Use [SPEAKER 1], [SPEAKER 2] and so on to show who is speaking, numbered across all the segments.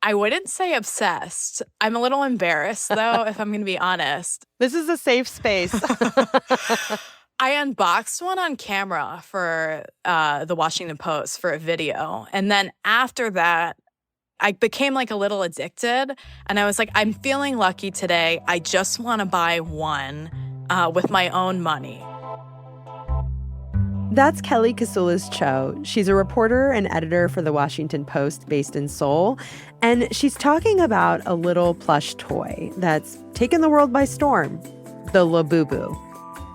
[SPEAKER 1] I wouldn't say obsessed. I'm a little embarrassed, though, if I'm going to be honest.
[SPEAKER 2] This is a safe space.
[SPEAKER 1] I unboxed one on camera for the Washington Post for a video. And then after that, I became like a little addicted. And I was like, I'm feeling lucky today. I just want to buy one with my own money.
[SPEAKER 2] That's Kelly Kasulis Cho. She's a reporter and editor for the Washington Post based in Seoul. And she's talking about a little plush toy that's taken the world by storm, the Labubu.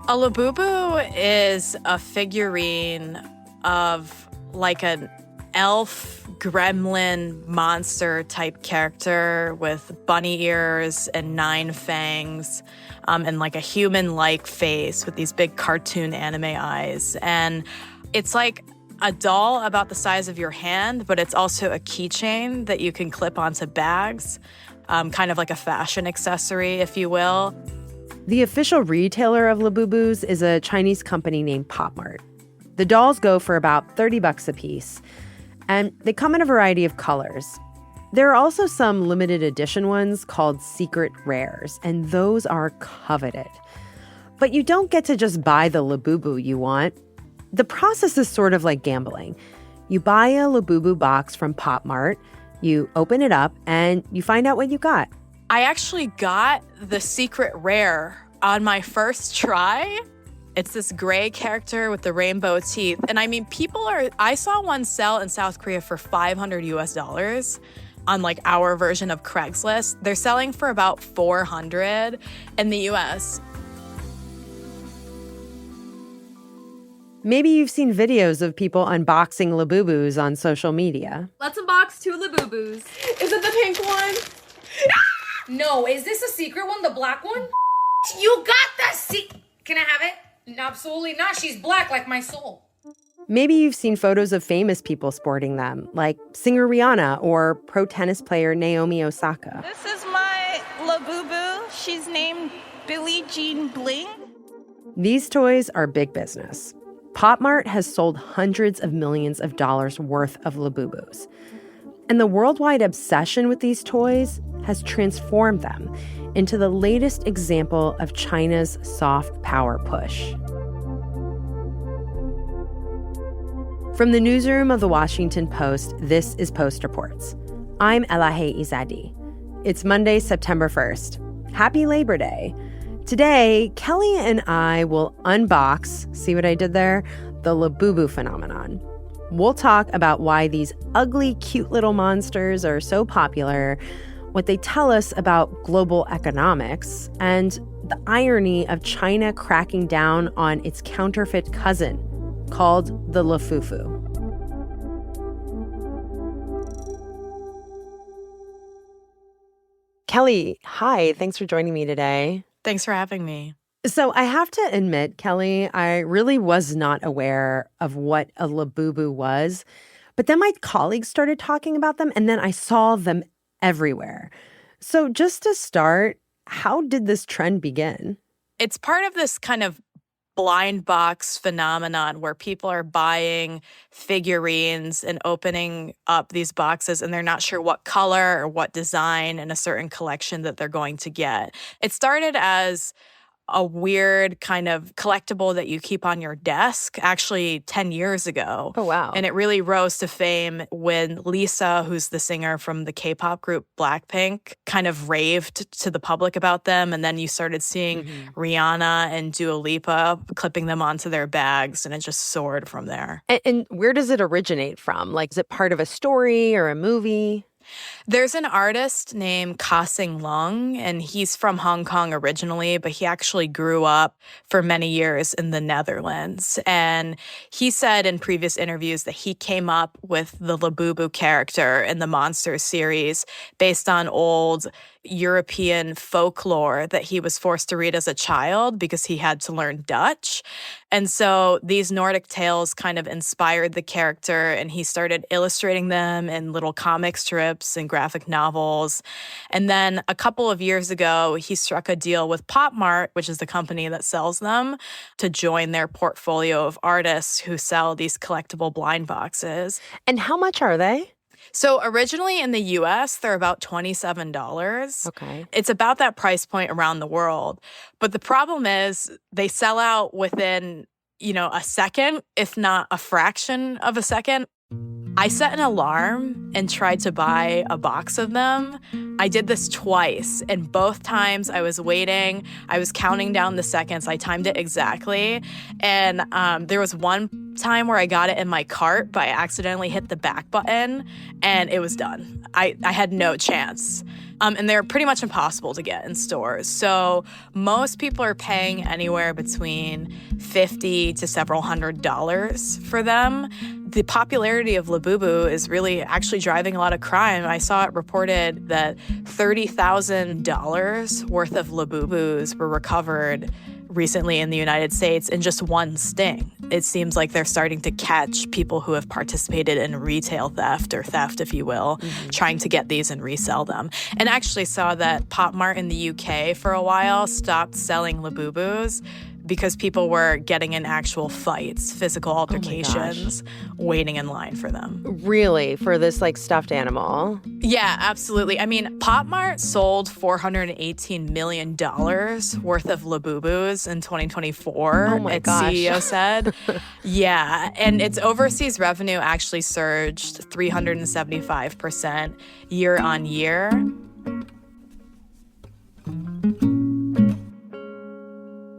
[SPEAKER 1] A Labubu is a figurine of like an elf, gremlin, monster type character with bunny ears and 9 fangs. And like a human-like face with these big cartoon anime eyes. And it's like a doll about the size of your hand, but it's also a keychain that you can clip onto bags, kind of like a fashion accessory, if you will.
[SPEAKER 2] The official retailer of Labubus is a Chinese company named Pop Mart. The dolls go for about $30 a piece, and they come in a variety of colors. There are also some limited edition ones called secret rares, and those are coveted. But you don't get to just buy the Labubu you want. The process is sort of like gambling. You buy a Labubu box from Pop Mart, you open it up, and you find out what you got.
[SPEAKER 1] I actually got the secret rare on my first try. It's this gray character with the rainbow teeth. And I mean, I saw one sell in South Korea for $500 US. On like our version of Craigslist. They're selling for about $400 in the US.
[SPEAKER 2] Maybe you've seen videos of people unboxing Labubus on social media.
[SPEAKER 3] Let's unbox 2 Labubus.
[SPEAKER 4] Is it the pink one?
[SPEAKER 3] No, is this a secret one, the black one? You got the Can I have it? Absolutely not. She's black like my soul.
[SPEAKER 2] Maybe you've seen photos of famous people sporting them, like singer Rihanna or pro tennis player Naomi Osaka.
[SPEAKER 5] This is my Labubu. She's named Billie Jean Bling.
[SPEAKER 2] These toys are big business. Pop Mart has sold hundreds of millions of dollars worth of Labubus. And the worldwide obsession with these toys has transformed them into the latest example of China's soft power push. From the newsroom of the Washington Post, this is Post Reports. I'm Elahe Izadi. It's Monday, September 1st. Happy Labor Day. Today, Kelly and I will unbox, see what I did there? The Labubu phenomenon. We'll talk about why these ugly, cute little monsters are so popular, what they tell us about global economics, and the irony of China cracking down on its counterfeit cousin, called the Lafufu. Kelly, hi. Thanks for joining me today.
[SPEAKER 1] Thanks for having me.
[SPEAKER 2] So I have to admit, Kelly, I really was not aware of what a Labubu was. But then my colleagues started talking about them, and then I saw them everywhere. So just to start, how did this trend begin?
[SPEAKER 1] It's part of this kind of blind box phenomenon where people are buying figurines and opening up these boxes and they're not sure what color or what design in a certain collection that they're going to get. It started as a weird kind of collectible that you keep on your desk actually 10 years ago.
[SPEAKER 2] Oh, wow.
[SPEAKER 1] And it really rose to fame when Lisa, who's the singer from the K-pop group Blackpink, kind of raved to the public about them. And then you started seeing Rihanna and Dua Lipa clipping them onto their bags, and it just soared from there.
[SPEAKER 2] And where does it originate from? Like, is it part of a story or a movie?
[SPEAKER 1] There's an artist named Ka Sing Lung, and he's from Hong Kong originally, but he actually grew up for many years in the Netherlands. And he said in previous interviews that he came up with the Labubu character in the Monster series based on old European folklore that he was forced to read as a child because he had to learn Dutch. And so these Nordic tales kind of inspired the character, and he started illustrating them in little comic strips and graphic novels. And then a couple of years ago, he struck a deal with Pop Mart, which is the company that sells them, to join their portfolio of artists who sell these collectible blind boxes.
[SPEAKER 2] And how much are they?
[SPEAKER 1] So originally in the US, they're about $27.
[SPEAKER 2] Okay.
[SPEAKER 1] It's about that price point around the world. But the problem is they sell out within, a second, if not a fraction of a second. I set an alarm and tried to buy a box of them. I did this twice, and both times I was waiting. I was counting down the seconds. I timed it exactly. And there was one time where I got it in my cart, but I accidentally hit the back button, and it was done. I had no chance. And they're pretty much impossible to get in stores. So most people are paying anywhere between $50 to several $100s for them. The popularity of Labubu is really actually driving a lot of crime. I saw it reported that $30,000 worth of Labubus were recovered recently in the United States in just one sting. It seems like they're starting to catch people who have participated in retail theft, or theft, if you will, trying to get these and resell them. And actually saw that Pop Mart in the UK for a while stopped selling Labubus because people were getting in actual fights, physical altercations, waiting in line for them.
[SPEAKER 2] Really? For this, stuffed animal?
[SPEAKER 1] Yeah, absolutely. I mean, Pop Mart sold $418 million worth of Labubus in 2024,
[SPEAKER 2] Oh my
[SPEAKER 1] its
[SPEAKER 2] gosh.
[SPEAKER 1] CEO said. Yeah, and its overseas revenue actually surged 375% year on year.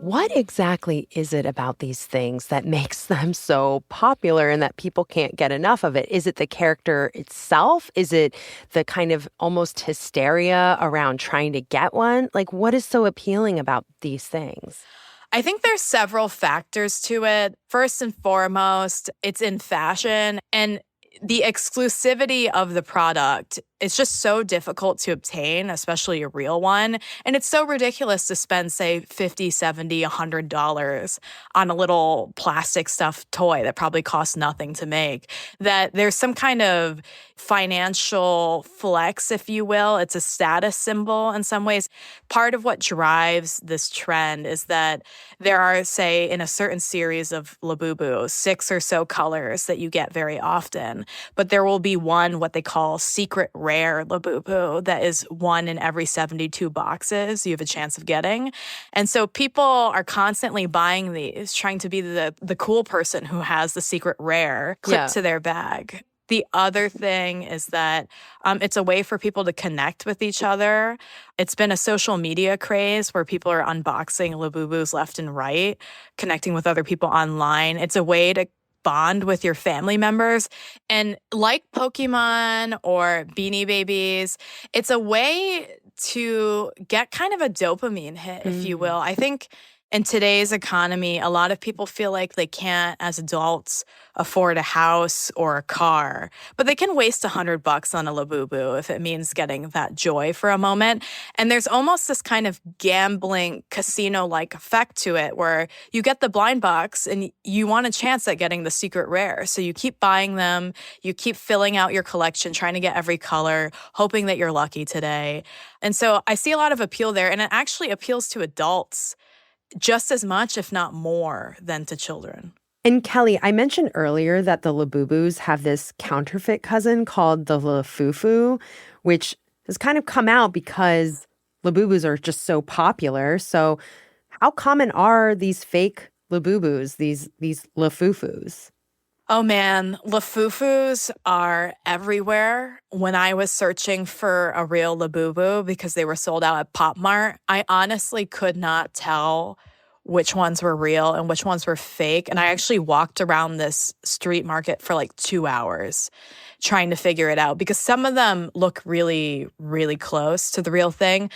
[SPEAKER 2] What exactly is it about these things that makes them so popular and that people can't get enough of it? Is it the character itself? Is it the kind of almost hysteria around trying to get one? What is so appealing about these things?
[SPEAKER 1] I think there's several factors to it. First and foremost, it's in fashion, and the exclusivity of the product is just so difficult to obtain, especially a real one. And it's so ridiculous to spend, say, $50, $70, $100 on a little plastic stuffed toy that probably costs nothing to make, that there's some kind of financial flex, if you will. It's a status symbol in some ways. Part of what drives this trend is that there are, say, in a certain series of Labubu, 6 or so colors that you get very often. But there will be one, what they call secret rare Labubu, that is one in every 72 boxes you have a chance of getting. And so people are constantly buying these, trying to be the cool person who has the secret rare clipped to their bag. The other thing is that it's a way for people to connect with each other. It's been a social media craze where people are unboxing Labubus left and right, connecting with other people online. It's a way to bond with your family members. And like Pokemon or Beanie Babies, it's a way to get kind of a dopamine hit, if you will. I think in today's economy, a lot of people feel like they can't, as adults, afford a house or a car, but they can waste $100 on a Labubu if it means getting that joy for a moment. And there's almost this kind of gambling casino-like effect to it where you get the blind box and you want a chance at getting the secret rare. So you keep buying them, you keep filling out your collection, trying to get every color, hoping that you're lucky today. And so I see a lot of appeal there, and it actually appeals to adults just as much, if not more, than to children.
[SPEAKER 2] And Kelly, I mentioned earlier that the Labubus have this counterfeit cousin called the Lafufu, which has kind of come out because Labubus are just so popular. So how common are these fake Labubus, these Lafufus?
[SPEAKER 1] Oh man, Lafufus are everywhere. When I was searching for a real Labubu because they were sold out at Pop Mart, I honestly could not tell which ones were real and which ones were fake. And I actually walked around this street market for 2 hours trying to figure it out because some of them look really, really close to the real thing.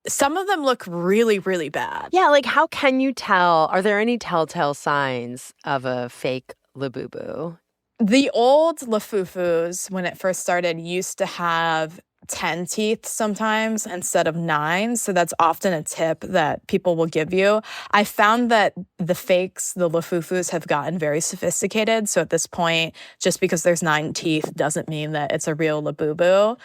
[SPEAKER 1] Some of them look really, really bad.
[SPEAKER 2] Yeah, how can you tell? Are there any telltale signs of a fake Labubu?
[SPEAKER 1] The old Lafufus, when it first started, used to have 10 teeth sometimes instead of 9. So that's often a tip that people will give you. I found that the fakes, the Lafufus, have gotten very sophisticated. So at this point, just because there's 9 teeth doesn't mean that it's a real Labubu.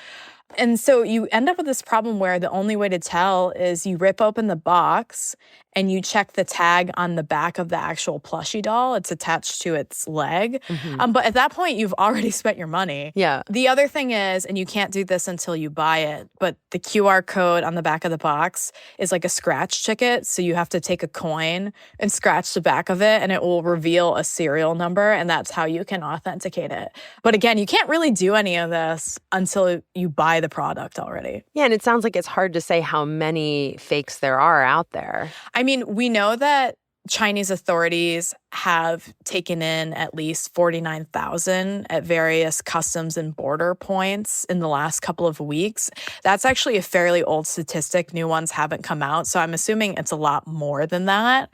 [SPEAKER 1] And so you end up with this problem where the only way to tell is you rip open the box and you check the tag on the back of the actual plushie doll. It's attached to its leg. But at that point, you've already spent your money.
[SPEAKER 2] Yeah.
[SPEAKER 1] The other thing is, and you can't do this until you buy it, but the QR code on the back of the box is like a scratch ticket. So you have to take a coin and scratch the back of it, and it will reveal a serial number, and that's how you can authenticate it. But again, you can't really do any of this until you buy the product already.
[SPEAKER 2] Yeah, and it sounds like it's hard to say how many fakes there are out there.
[SPEAKER 1] I mean, we know that Chinese authorities have taken in at least 49,000 at various customs and border points in the last couple of weeks. That's actually a fairly old statistic. New ones haven't come out, so I'm assuming it's a lot more than that.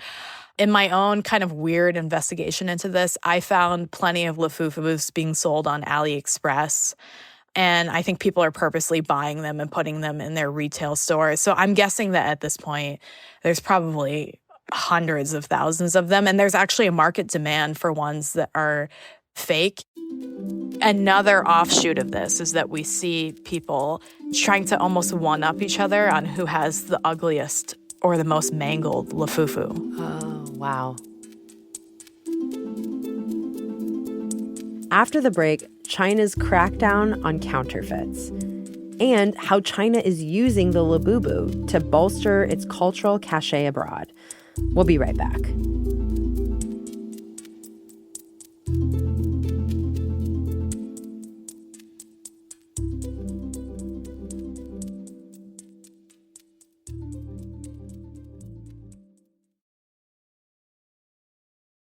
[SPEAKER 1] In my own kind of weird investigation into this, I found plenty of Labubus being sold on AliExpress. And I think people are purposely buying them and putting them in their retail stores. So I'm guessing that at this point, there's probably hundreds of thousands of them. And there's actually a market demand for ones that are fake. Another offshoot of this is that we see people trying to almost one-up each other on who has the ugliest or the most mangled Lafufu.
[SPEAKER 2] Oh, wow. After the break, China's crackdown on counterfeits and how China is using the Labubu to bolster its cultural cachet abroad. We'll be right back.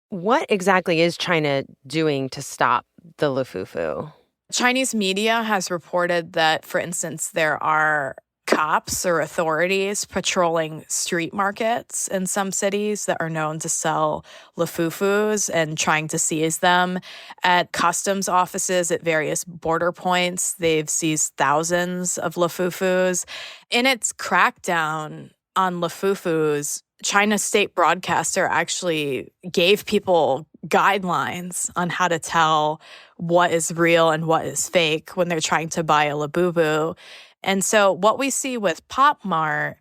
[SPEAKER 2] What exactly is China doing to stop the Lafufu?
[SPEAKER 1] Chinese media has reported that, for instance, there are cops or authorities patrolling street markets in some cities that are known to sell Lafufus and trying to seize them. At customs offices at various border points, they've seized thousands of Lafufus. In its crackdown on Lafufus, China's state broadcaster actually gave people guidelines on how to tell what is real and what is fake when they're trying to buy a Labubu. And so what we see with Pop Mart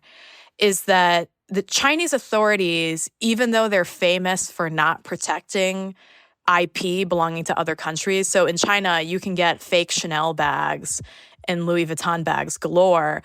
[SPEAKER 1] is that the Chinese authorities, even though they're famous for not protecting IP belonging to other countries, so in China, you can get fake Chanel bags and Louis Vuitton bags galore,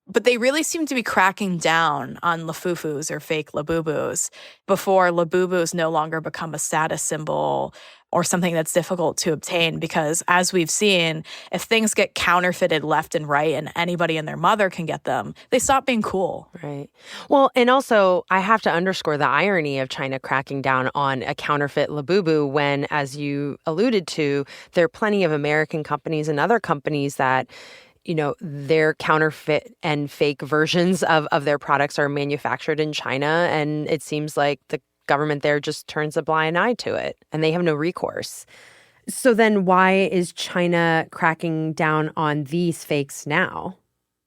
[SPEAKER 1] but they really seem to be cracking down on Lafufus or fake Labubus before Labubus no longer become a status symbol or something that's difficult to obtain. Because as we've seen, if things get counterfeited left and right and anybody and their mother can get them, they stop being cool.
[SPEAKER 2] Right. Well, and also I have to underscore the irony of China cracking down on a counterfeit Labubu when, as you alluded to, there are plenty of American companies and other companies that, you know, their counterfeit and fake versions of their products are manufactured in China. And it seems like the government there just turns a blind eye to it and they have no recourse. So then why is China cracking down on these fakes now?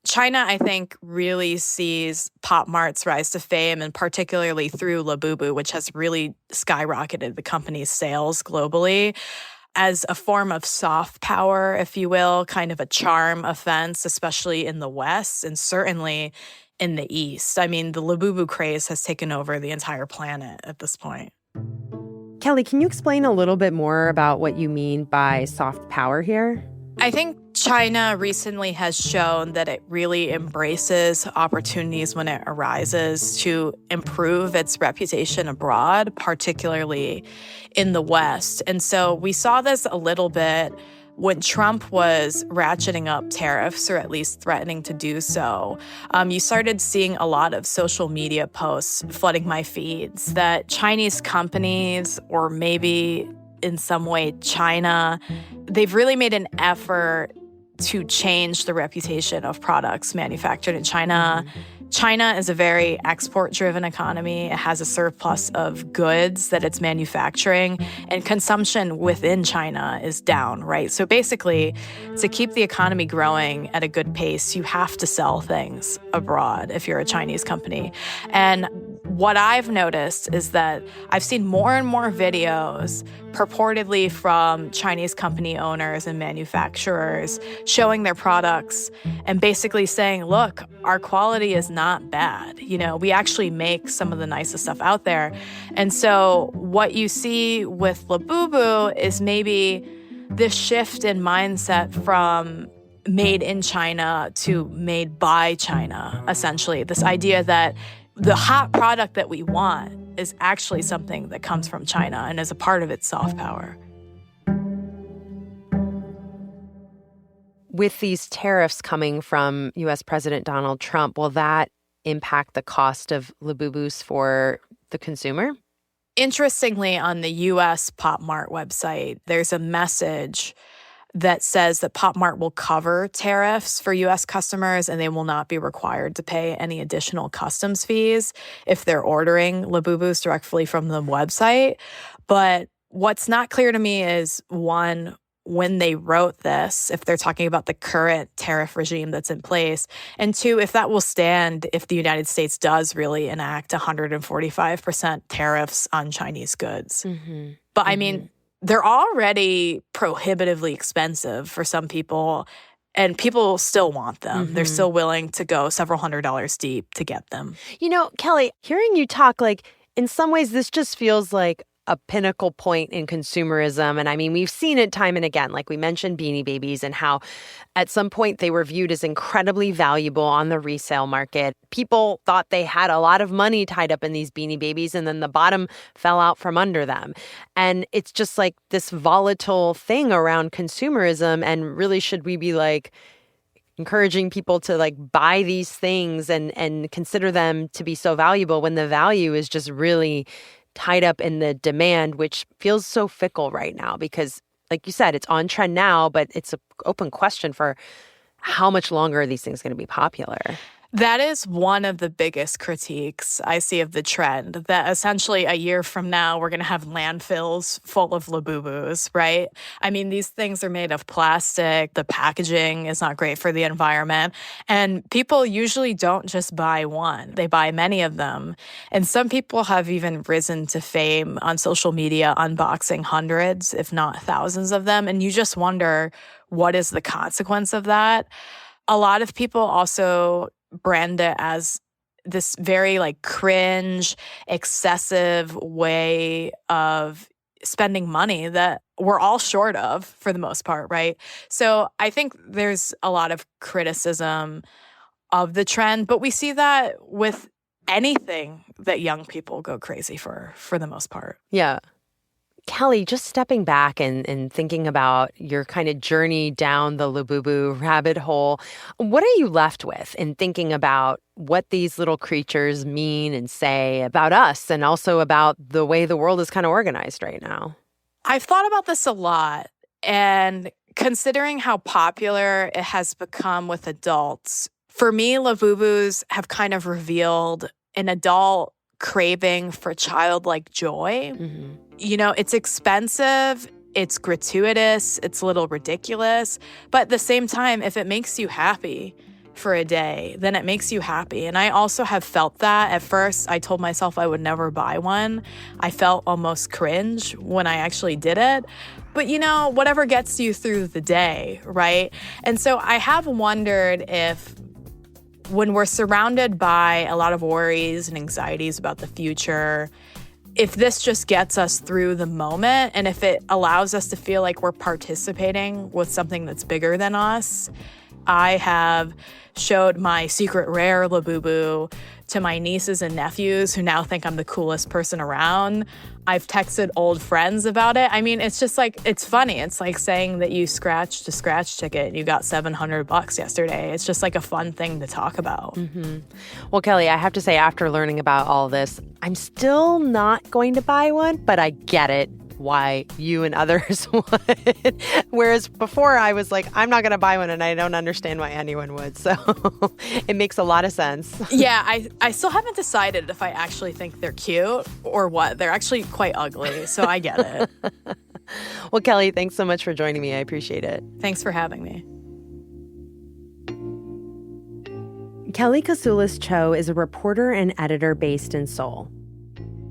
[SPEAKER 1] China, I think, really sees Pop Mart's rise to fame, and particularly through Labubu, which has really skyrocketed the company's sales globally, as a form of soft power, if you will, kind of a charm offense, especially in the West and certainly in the East. I mean, the Labubu craze has taken over the entire planet at this point.
[SPEAKER 2] Kelly, can you explain a little bit more about what you mean by soft power here?
[SPEAKER 1] I think China recently has shown that it really embraces opportunities when it arises to improve its reputation abroad, particularly in the West. And so we saw this a little bit when Trump was ratcheting up tariffs, or at least threatening to do so. You started seeing a lot of social media posts flooding my feeds that Chinese companies, or maybe in some way China, they've really made an effort to change the reputation of products manufactured in China. China is a very export-driven economy. It has a surplus of goods that it's manufacturing, and consumption within China is down, right? So basically, to keep the economy growing at a good pace, you have to sell things abroad if you're a Chinese company. And what I've noticed is that I've seen more and more videos purportedly from Chinese company owners and manufacturers showing their products and basically saying, look, our quality is not bad. You know, we actually make some of the nicest stuff out there. And so what you see with Labubu is maybe this shift in mindset from made in China to made by China, essentially. This idea that the hot product that we want is actually something that comes from China and is a part of its soft power.
[SPEAKER 2] With these tariffs coming from U.S. President Donald Trump, will that impact the cost of Labubus for the consumer?
[SPEAKER 1] Interestingly, on the U.S. Pop Mart website, there's a message that says that Pop Mart will cover tariffs for U.S. customers and they will not be required to pay any additional customs fees if they're ordering Labubus directly from the website. But what's not clear to me is, one, when they wrote this, if they're talking about the current tariff regime that's in place, and two, if that will stand if the United States does really enact 145% tariffs on Chinese goods. Mm-hmm. But I mean, they're already prohibitively expensive for some people, and people still want them. Mm-hmm. They're still willing to go several $100s deep to get them.
[SPEAKER 2] You know, Kelly, hearing you talk, like, in some ways, this just feels like a pinnacle point in consumerism. And I mean, we've seen it time and again, like we mentioned Beanie Babies and how at some point they were viewed as incredibly valuable on the resale market. People thought they had a lot of money tied up in these Beanie Babies, and then the bottom fell out from under them. And it's just like this volatile thing around consumerism. And really, should we be like encouraging people to like buy these things and consider them to be so valuable when the value is just really tied up in the demand, which feels so fickle right now because, like you said, it's on trend now, but it's an open question for how much longer are these things going to be popular.
[SPEAKER 1] That is one of the biggest critiques I see of the trend, that essentially a year from now, we're going to have landfills full of Labubus, right? I mean, these things are made of plastic. The packaging is not great for the environment. And people usually don't just buy one. They buy many of them. And some people have even risen to fame on social media unboxing hundreds, if not thousands of them. And you just wonder, what is the consequence of that? A lot of people also brand it as this very like cringe, excessive way of spending money that we're all short of for the most part, right? So I think there's a lot of criticism of the trend, but we see that with anything that young people go crazy for the most part.
[SPEAKER 2] Yeah. Kelly, just stepping back and thinking about your kind of journey down the Labubu rabbit hole, what are you left with in thinking about what these little creatures mean and say about us and also about the way the world is kind of organized right now?
[SPEAKER 1] I've thought about this a lot, and considering how popular it has become with adults, for me, Labubus have kind of revealed an adult craving for childlike joy. Mm-hmm. You know, it's expensive, it's gratuitous, it's a little ridiculous, but at the same time, if it makes you happy for a day, then it makes you happy. And I also have felt that. At first, I told myself I would never buy one. I felt almost cringe when I actually did it. But, you know, whatever gets you through the day, right? And so I have wondered if when we're surrounded by a lot of worries and anxieties about the future, if this just gets us through the moment and if it allows us to feel like we're participating with something that's bigger than us. I have showed my secret rare Labubu to my nieces and nephews who now think I'm the coolest person around. I've texted old friends about it. I mean, it's just like, it's funny. It's like saying that you scratched a scratch ticket and you got $700 yesterday. It's just like a fun thing to talk about.
[SPEAKER 2] Mm-hmm. Well, Kelly, I have to say, after learning about all this, I'm still not going to buy one, but I get it why you and others would. Whereas before I was like, I'm not going to buy one and I don't understand why anyone would. So it makes a lot of sense.
[SPEAKER 1] Yeah, I still haven't decided if I actually think they're cute or what. They're actually quite ugly, so I get it.
[SPEAKER 2] Well, Kelly, thanks so much for joining me. I appreciate it.
[SPEAKER 1] Thanks for having me.
[SPEAKER 2] Kelly Kasulis-Cho is a reporter and editor based in Seoul.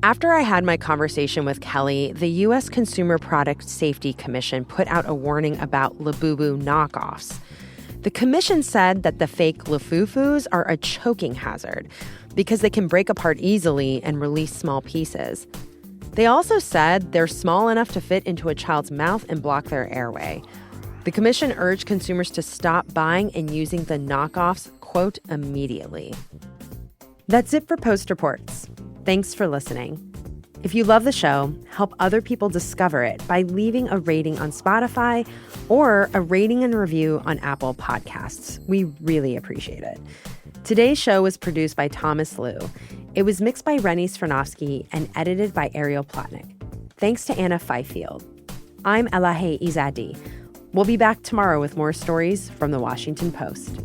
[SPEAKER 2] After I had my conversation with Kelly, the U.S. Consumer Product Safety Commission put out a warning about Labubu knockoffs. The commission said that the fake Lafufus are a choking hazard because they can break apart easily and release small pieces. They also said they're small enough to fit into a child's mouth and block their airway. The commission urged consumers to stop buying and using the knockoffs, quote, immediately. That's it for Post Reports. Thanks for listening. If you love the show, help other people discover it by leaving a rating on Spotify or a rating and review on Apple Podcasts. We really appreciate it. Today's show was produced by Thomas Liu. It was mixed by Rennie Svirnovsky and edited by Ariel Plotnick. Thanks to Anna Fifield. I'm Elahe Izadi. We'll be back tomorrow with more stories from The Washington Post.